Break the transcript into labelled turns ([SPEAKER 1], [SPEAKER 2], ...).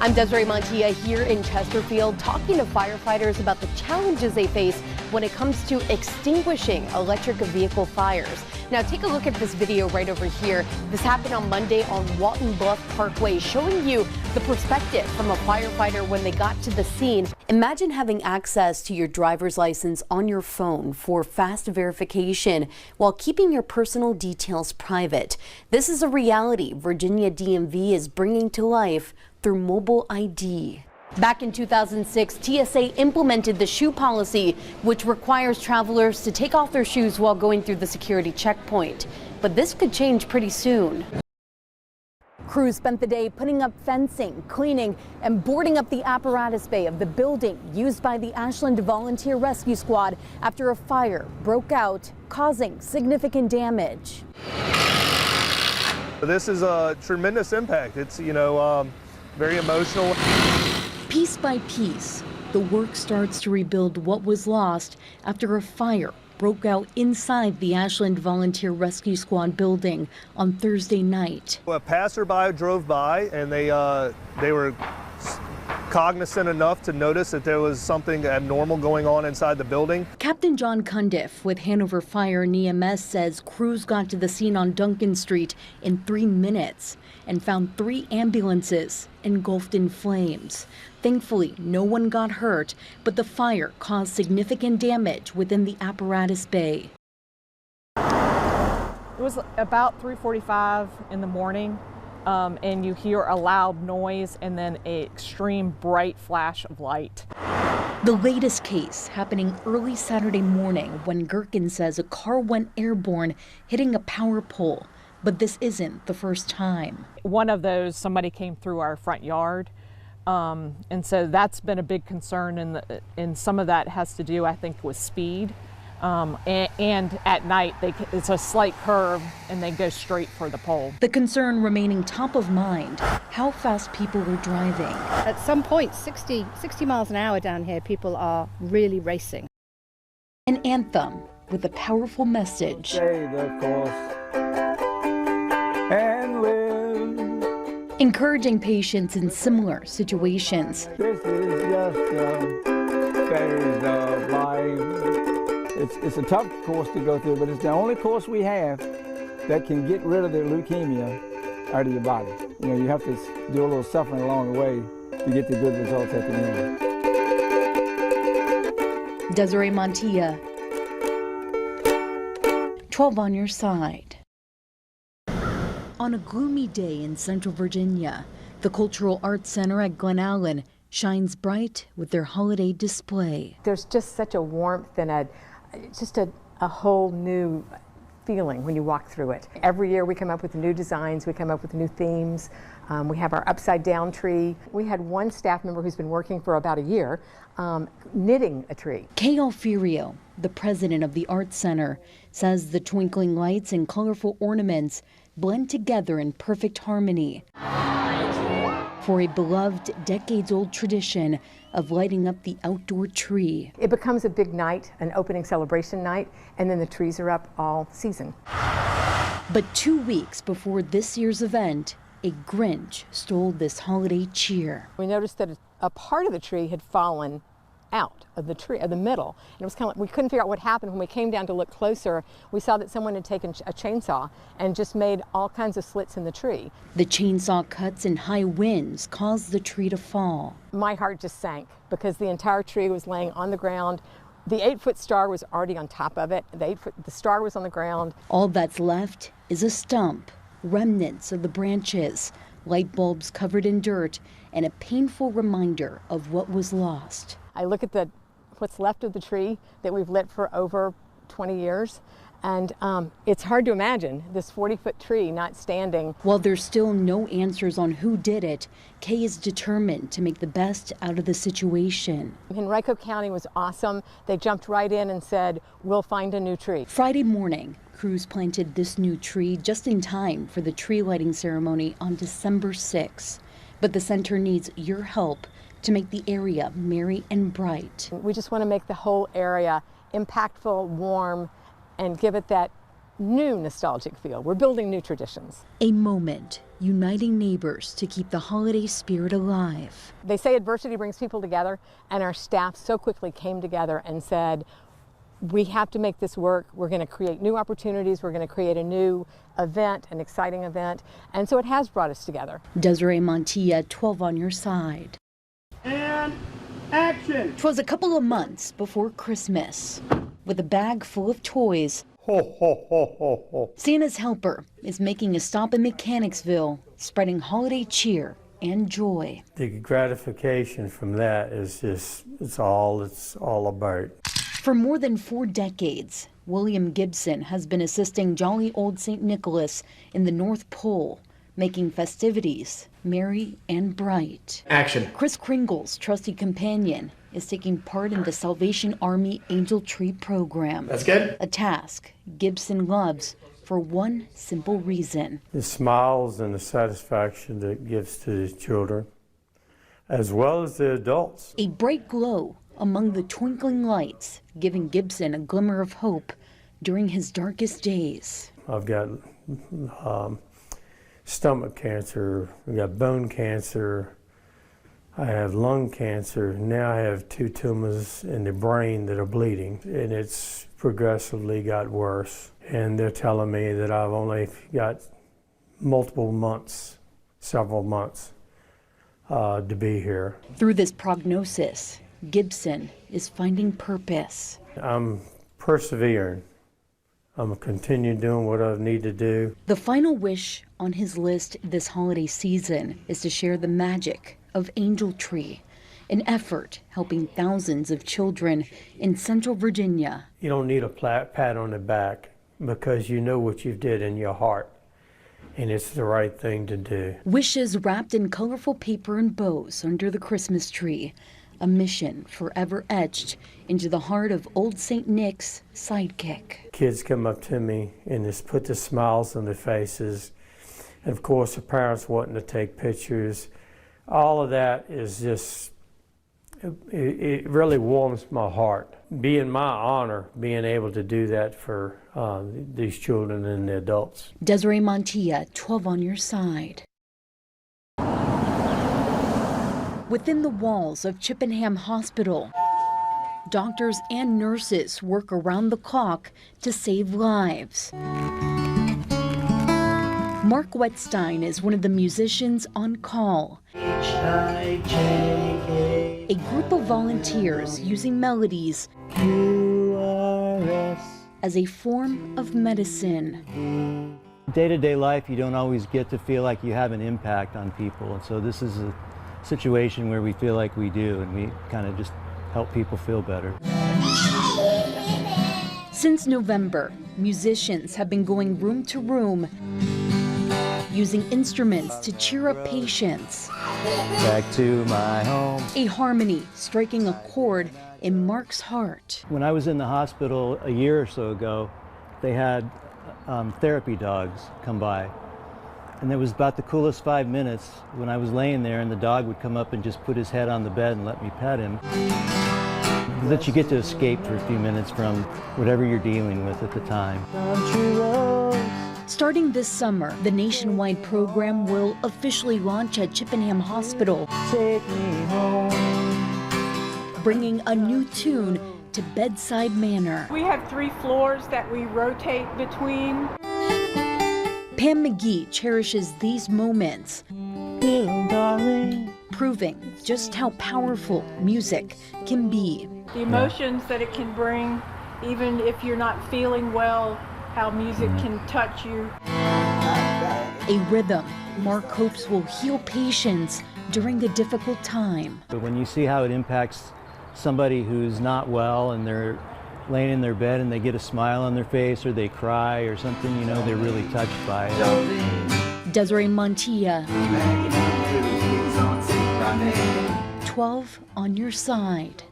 [SPEAKER 1] I'm Desiree Montilla here in Chesterfield talking to firefighters about the challenges they face when it comes to extinguishing electric vehicle fires. Now take a look at this video right over here. This happened on Monday on Walton Bluff Parkway, showing you the perspective from a firefighter when they got to the scene. Imagine having access to your driver's license on your phone for fast verification while keeping your personal details private. This is a reality Virginia DMV is bringing to life through mobile ID. Back in 2006, TSA implemented the shoe policy, which requires travelers to take off their shoes while going through the security checkpoint. But this could change pretty soon. Crews spent the day putting up fencing, cleaning, and boarding up the apparatus bay of the building used by the Ashland Volunteer Rescue Squad after a fire broke out, causing significant damage.
[SPEAKER 2] This is a tremendous impact. It's, very emotional.
[SPEAKER 1] Piece by piece, the work starts to rebuild what was lost after a fire broke out inside the Ashland Volunteer Rescue Squad building on Thursday night.
[SPEAKER 2] A passerby drove by and they were cognizant enough to notice that there was something abnormal going on inside the building.
[SPEAKER 1] Captain John Cundiff with Hanover Fire and EMS says crews got to the scene on Duncan Street in 3 minutes and found 3 ambulances engulfed in flames. Thankfully, no one got hurt, but the fire caused significant damage within the apparatus bay.
[SPEAKER 3] It was about 3:45 in the morning. And you hear a loud noise and then an extreme bright flash of light.
[SPEAKER 1] The latest case happening early Saturday morning when Gherkin says a car went airborne, hitting a power pole. But this isn't the first time.
[SPEAKER 3] One of those, somebody came through our front yard. And so that's been a big concern, and some of that has to do, I think, with speed. And at night, it's a slight curve and they go straight for the pole.
[SPEAKER 1] The concern remaining top of mind, how fast people were driving.
[SPEAKER 4] At some point, 60 miles an hour down here, people are really racing.
[SPEAKER 1] An anthem with a powerful message.
[SPEAKER 5] Stay the course and live.
[SPEAKER 1] Encouraging patients in similar situations.
[SPEAKER 5] This is just a phase of life. It's a tough course to go through, but it's the only course we have that can get rid of the leukemia out of your body. You have to do a little suffering along the way to get the good results at the end.
[SPEAKER 1] Desiree Montilla, 12 on your side. On a gloomy day in Central Virginia, the Cultural Arts Center at Glen Allen shines bright with their holiday display.
[SPEAKER 6] There's just such a warmth and just a whole new feeling when you walk through it. Every year we come up with new designs, we come up with new themes. We have our upside down tree. We had one staff member who's been working for about a year knitting a tree.
[SPEAKER 1] Kay Alfiero, the president of the Arts Center, says the twinkling lights and colorful ornaments blend together in perfect harmony for a beloved decades-old tradition of lighting up the outdoor tree.
[SPEAKER 6] It becomes a big night, an opening celebration night, and then the trees are up all season.
[SPEAKER 1] But 2 weeks before this year's event, a Grinch stole this holiday cheer.
[SPEAKER 6] We noticed that a part of the tree had fallen out of the tree, of the middle. And it was kind of like, we couldn't figure out what happened. When we came down to look closer, we saw that someone had taken a chainsaw and just made all kinds of slits in the tree.
[SPEAKER 1] The chainsaw cuts and high winds caused the tree to fall.
[SPEAKER 6] My heart just sank because the entire tree was laying on the ground. The 8-foot star was already on top of it. The star was on the ground.
[SPEAKER 1] All that's left is a stump, remnants of the branches, light bulbs covered in dirt, and a painful reminder of what was lost.
[SPEAKER 6] I look at what's left of the tree that we've lit for over 20 years, and it's hard to imagine this 40-foot tree not standing.
[SPEAKER 1] While there's still no answers on who did it, Kay is determined to make the best out of the situation.
[SPEAKER 6] Henrico County was awesome. They jumped right in and said, we'll find a new tree.
[SPEAKER 1] Friday morning, crews planted this new tree just in time for the tree lighting ceremony on December 6th. But the center needs your help to make the area merry and bright.
[SPEAKER 6] We just want to make the whole area impactful, warm, and give it that new nostalgic feel. We're building new traditions.
[SPEAKER 7] A moment uniting neighbors to keep the holiday spirit alive.
[SPEAKER 6] They say adversity brings people together, and our staff so quickly came together and said, we have to make this work. We're going to create new opportunities. We're going to create a new event, an exciting event. And so it has brought us together.
[SPEAKER 7] Desiree Montilla, 12 on your side.
[SPEAKER 8] And action!
[SPEAKER 7] 'Twas a couple of months before Christmas. With a bag full of toys,
[SPEAKER 8] Ho, ho, ho, ho, ho.
[SPEAKER 7] Santa's helper is making a stop in Mechanicsville, spreading holiday cheer and joy.
[SPEAKER 9] The gratification from that is just, it's all about.
[SPEAKER 7] For more than 4 decades, William Gibson has been assisting jolly old St. Nicholas in the North Pole, making festivities merry and bright.
[SPEAKER 8] Action.
[SPEAKER 7] Chris Kringle's trusty companion is taking part in the Salvation Army Angel Tree program.
[SPEAKER 8] That's good.
[SPEAKER 7] A task Gibson loves for one simple reason.
[SPEAKER 9] The smiles and the satisfaction that it gives to the children, as well as the adults.
[SPEAKER 7] A bright glow among the twinkling lights, giving Gibson a glimmer of hope during his darkest days.
[SPEAKER 9] I've got stomach cancer, I've got bone cancer, I have lung cancer. Now I have 2 tumors in the brain that are bleeding, and it's progressively got worse. And they're telling me that I've only got multiple months, several months to be here.
[SPEAKER 7] Through this prognosis, Gibson is finding purpose.
[SPEAKER 9] I'm persevering. I'm going to continue doing what I need to do.
[SPEAKER 7] The final wish on his list this holiday season is to share the magic of Angel Tree, an effort helping thousands of children in Central Virginia.
[SPEAKER 9] You don't need a pat on the back because you know what you did in your heart, and it's the right thing to do.
[SPEAKER 7] Wishes wrapped in colorful paper and bows under the Christmas tree, a mission forever etched into the heart of old St. Nick's sidekick.
[SPEAKER 9] Kids come up to me and just put the smiles on their faces, and of course the parents wanting to take pictures. All of that is just, it really warms my heart. Being my honor, being able to do that for these children and the adults.
[SPEAKER 7] Desiree Montilla, 12 on your side. Within the walls of Chippenham Hospital, doctors and nurses work around the clock to save lives. Mark Wetstein is one of the musicians on call. A group of volunteers using melodies as a form of medicine.
[SPEAKER 10] Day-to-day life, you don't always get to feel like you have an impact on people, and so this is a situation where we feel like we do, and we kind of just help people feel better.
[SPEAKER 7] Since November, musicians have been going room to room, using instruments to cheer up patients.
[SPEAKER 10] Back to my home.
[SPEAKER 7] A harmony striking a chord in Mark's heart.
[SPEAKER 10] When I was in the hospital a year or so ago, they had therapy dogs come by. And it was about the coolest 5 minutes when I was laying there and the dog would come up and just put his head on the bed and let me pet him. That you get to escape for a few minutes from whatever you're dealing with at the time.
[SPEAKER 7] Starting this summer, the nationwide program will officially launch at Chippenham Hospital, bringing a new tune to Bedside Manor.
[SPEAKER 11] We have 3 floors that we rotate between.
[SPEAKER 7] Pam McGee cherishes these moments, proving just how powerful music can be.
[SPEAKER 11] The emotions that it can bring, even if you're not feeling well, how music can touch you.
[SPEAKER 7] A rhythm Mark hopes will heal patients during a difficult time.
[SPEAKER 10] But when you see how it impacts somebody who's not well and they're laying in their bed and they get a smile on their face or they cry or something, you know, they're really touched by it.
[SPEAKER 7] Desiree Montilla, 12 on your side.